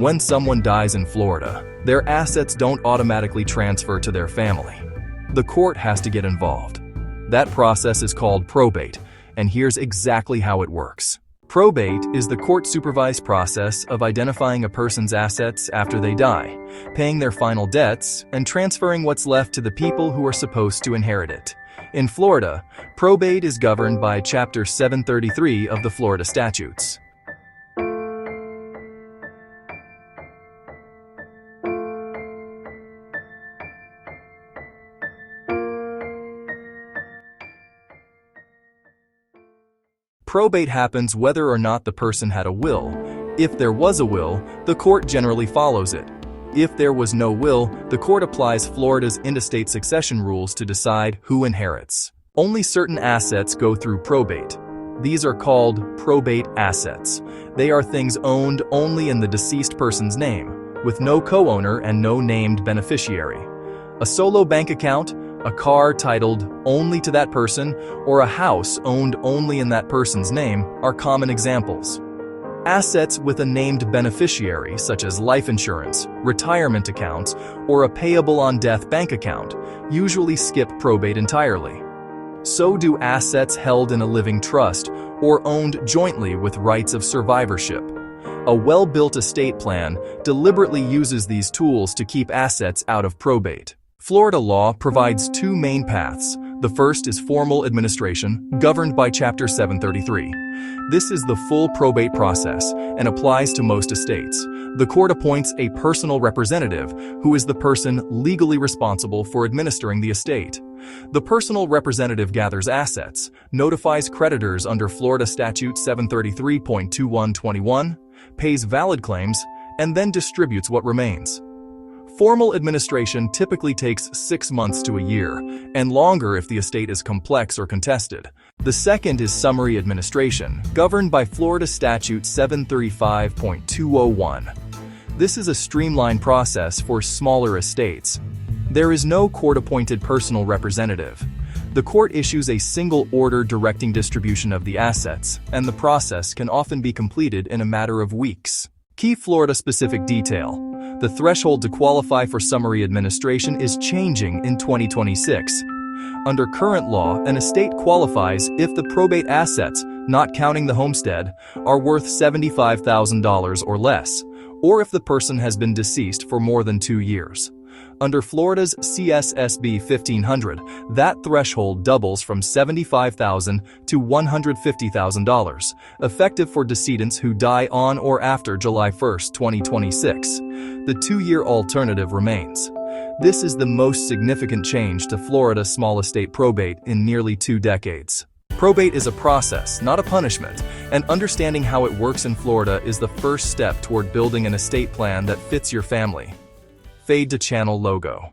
When someone dies in Florida, their assets don't automatically transfer to their family. The court has to get involved. That process is called probate, and here's exactly how it works. Probate is the court-supervised process of identifying a person's assets after they die, paying their final debts, and transferring what's left to the people who are supposed to inherit it. In Florida, probate is governed by Chapter 733 of the Florida Statutes. Probate happens whether or not the person had a will. If there was a will, the court generally follows it. If there was no will, the court applies Florida's intestate succession rules to decide who inherits. Only certain assets go through probate. These are called probate assets. They are things owned only in the deceased person's name, with no co-owner and no named beneficiary. A solo bank account, a car titled only to that person, or a house owned only in that person's name are common examples. Assets with a named beneficiary, such as life insurance, retirement accounts, or a payable-on-death bank account, usually skip probate entirely. So do assets held in a living trust or owned jointly with rights of survivorship. A well-built estate plan deliberately uses these tools to keep assets out of probate. Florida law provides two main paths. The first is formal administration, governed by Chapter 733. This is the full probate process and applies to most estates. The court appoints a personal representative, who is the person legally responsible for administering the estate. The personal representative gathers assets, notifies creditors under Florida Statute 733.2121, pays valid claims, and then distributes what remains. Formal administration typically takes 6 months to a year, and longer if the estate is complex or contested. The second is summary administration, governed by Florida Statute 735.201. This is a streamlined process for smaller estates. There is no court-appointed personal representative. The court issues a single order directing distribution of the assets, and the process can often be completed in a matter of weeks. Key Florida-specific detail. The threshold to qualify for summary administration is changing in 2026. Under current law, an estate qualifies if the probate assets, not counting the homestead, are worth $75,000 or less, or if the person has been deceased for more than 2 years. Under Florida's CSSB 1500, that threshold doubles from $75,000 to $150,000, effective for decedents who die on or after July 1, 2026. The 2-year alternative remains. This is the most significant change to Florida small estate probate in nearly 2 decades. Probate is a process, not a punishment, and understanding how it works in Florida is the first step toward building an estate plan that fits your family. Fade to channel logo.